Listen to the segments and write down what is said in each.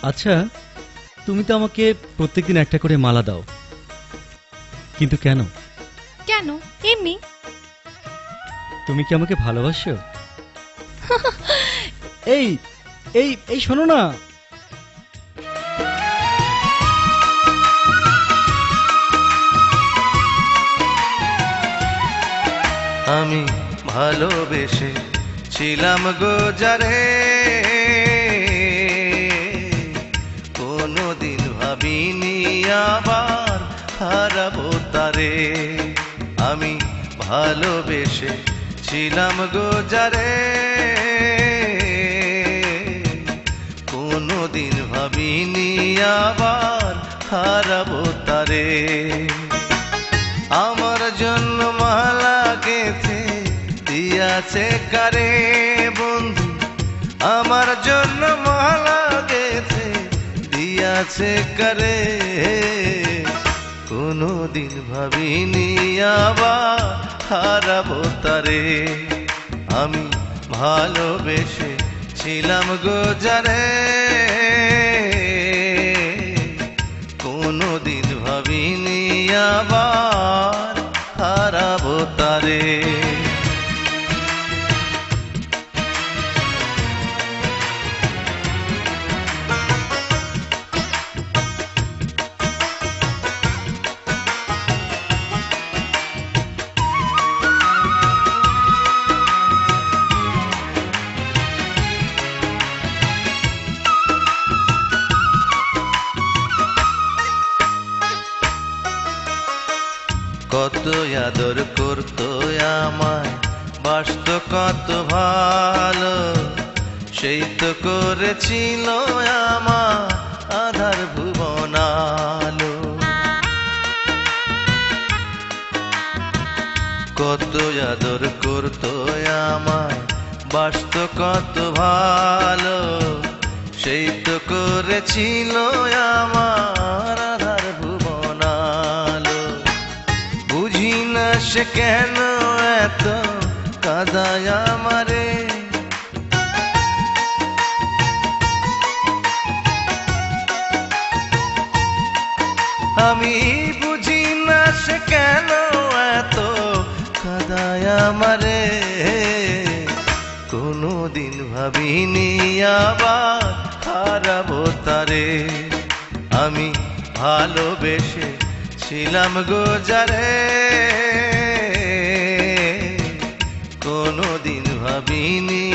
আচ্ছা, তুমি তো আমাকে প্রত্যেকদিন একটা করে মালা দাও, কিন্তু কেন? কেন? এমনি। তুমি কি আমাকে ভালোবাসো? এই এই এই শোনো না। আমি ভালোবেসে ছিলাম গো যারে, কোনোদিন ভাবিনি আবার হারাবো তারে। আমি ভালোবেসে ছিলাম গো যারে, কোনোদিন ভাবিনি আবার হারাবো তারে। আমার জন্য মালা গেঁথে দিয়াছে কারে বন্ধু, আমার জন্য মালা গেঁথে দিয়াছে কারে। কোনোদিন ভাবিনি আবার হারাবো তারে। আমি ভালোবেসে ছিলাম গো যারে, কোনোদিন ভাবিনি আবার হারাবো তারে। কত আদর করতো আমায়, বাসত কত ভালো, সেই তো করেছিল আমার আধার ভুবন আলো। কত আদর করতো আমায়, বাসত কত ভালো, সেই তো করেছিল আমার আধার ভুবন আলো। বুঝি না সে কেন এত কাঁদায় আমারে, আমি বুঝি না সে কেন এত কাঁদায় আমারে। কোনোদিন ভাবিনি আবার হারাবো তারে। আমি ভালোবেসে ছিলাম গো যারে, কোনোদিন ভাবিনি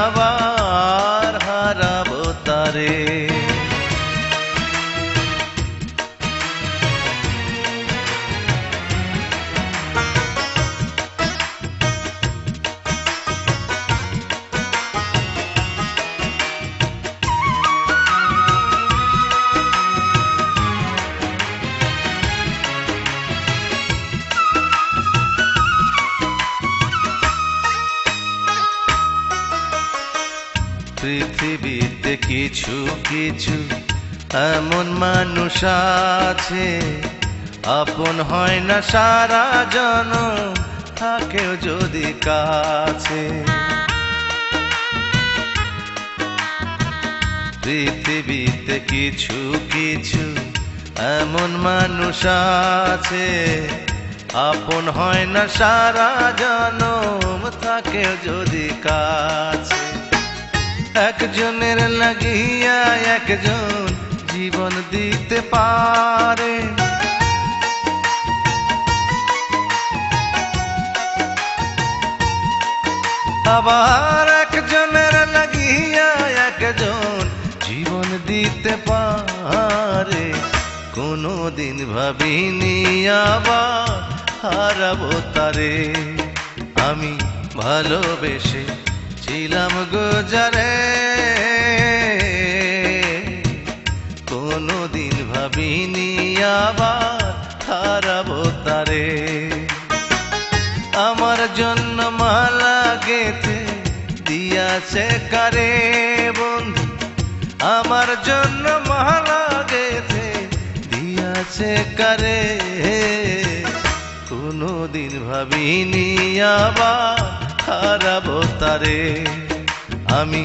আবার হারাবো তারে। পৃথিবীতে কিছু কিছু এমন মানুষ আছে, আপন হয় না সারা জনম, থাকেও যদি কাছে। পৃথিবীতে কিছু কিছু এমন মানুষ আছে, আপন হয় না সারা জনম, থাকেও যদি কাছে। একজনের লাগিয়া একজন জীবন দিতে পারে, আবার একজনের লাগিয়া একজন জীবন দিতে পারে। কোনোদিন ভাবিনি আবার হারাবো তারে। আমি ভালোবেসে ছিলাম গো যারে, কোনোদিন ভাবিনি আবার হারাবো তারে। আমার জন্য মালা গেঁথে দিয়াছে কারে বন্ধু, আমার জন্য মালা গেঁথে দিয়াছে কারে। কোনোদিন ভাবিনি আবার হারাবো তারে। আমি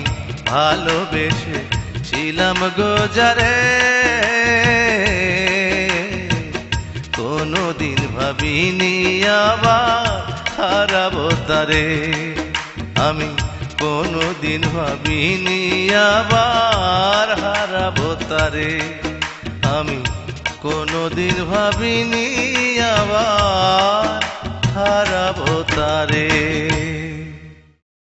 ভালোবেসে ছিলাম গোজারে কোনোদিন ভাবিনি আবার হারাবো তারে আমি কোনোদিন ভাবিনি আবার হারাবো তারে আমি কোনোদিন ভাবিনি আবার হারাবো তারে